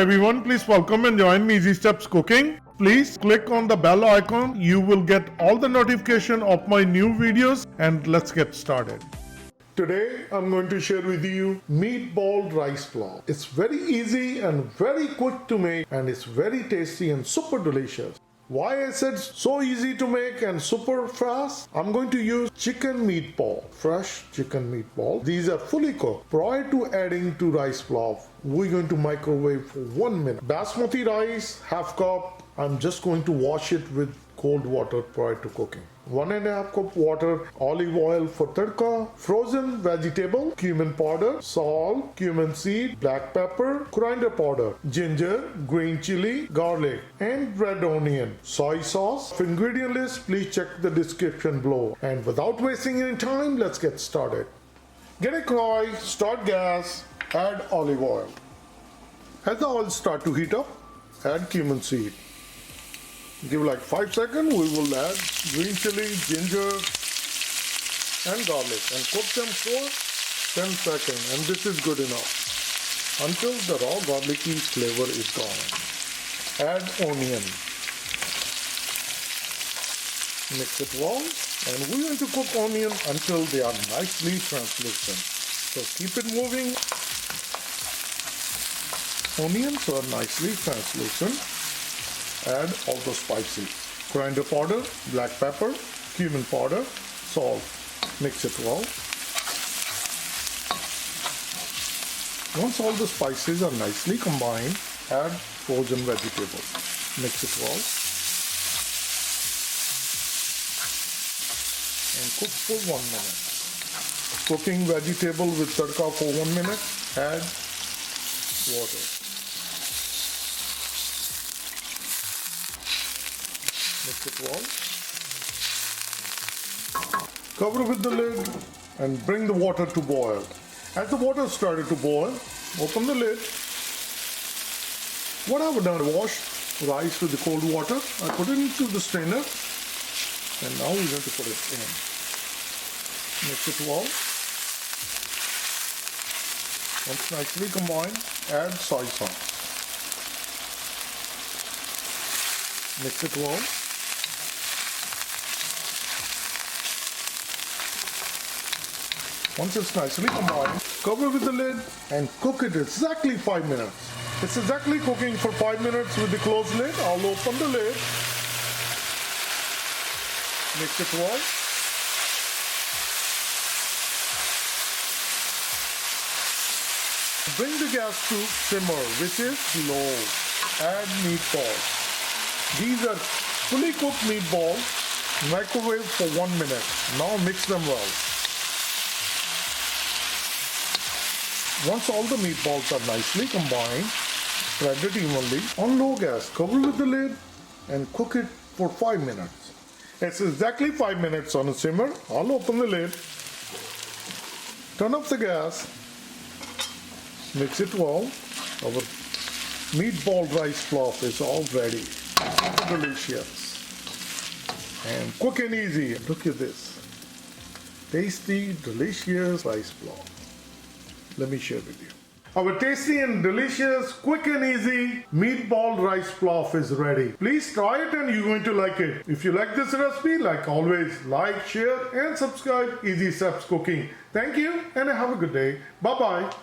everyone, please welcome and join me Easy Steps Cooking. Please click on the bell icon. You will get all the notification of my new videos, and let's get started. Today I'm going to share with you meatball rice flour. It's very easy and very quick to make, and it's very tasty and super delicious. Why I said so easy to make and super fast? I'm going to use chicken meatball, fresh chicken meatball. These are fully cooked. Prior to adding to rice flour, we're going to microwave for 1 minute. Basmati rice, half cup. I'm just going to wash it with cold water prior to cooking. 1.5 cup water, olive oil for tadka, frozen vegetable, cumin powder, salt, cumin seed, black pepper, coriander powder, ginger, green chili, garlic, and red onion, soy sauce. For ingredient list, please check the description below. And without wasting any time, let's get started. Get a knife, start gas, add olive oil. As the oil start to heat up, add cumin seed. Give like 5 seconds, we will add green chili, ginger and garlic and cook them for 10 seconds, and this is good enough until the raw garlicky flavor is gone. Add onion. Mix it well, and we're going to cook onion until they are nicely translucent. So keep it moving. Onions are nicely translucent. Add all the spices, coriander powder, black pepper, cumin powder, salt. Mix it well. Once all the spices are nicely combined, add frozen vegetables. Mix it well. And cook for 1 minute. Cooking vegetable with tadka for 1 minute, add water. Mix it well. Cover with the lid and bring the water to boil. As the water started to boil, open the lid. What I've done, I washed rice with the cold water. I put it into the strainer, and now we're going to put it in. Mix it well. Once nicely combined, add soy sauce. Mix it well. Once it's nicely combined, cover with the lid and cook it exactly 5 minutes. It's exactly cooking for 5 minutes with the closed lid. I'll open the lid. Mix it well. Bring the gas to simmer, which is low. Add meatballs. These are fully cooked meatballs. Microwave for 1 minute. Now mix them well. Once all the meatballs are nicely combined, spread it evenly on low gas. Cover with the lid and cook it for 5 minutes. It's exactly 5 minutes on a simmer. I'll open the lid. Turn off the gas. Mix it well. Our meatball rice flour is all ready. Delicious. And quick and easy. Look at this. Tasty, delicious rice flour. Let me share with you. Our tasty and delicious, quick and easy meatball rice flour is ready. Please try it and you're going to like it. If you like this recipe, like always, like, share and subscribe Easy Steps Cooking. Thank you and have a good day. Bye-bye.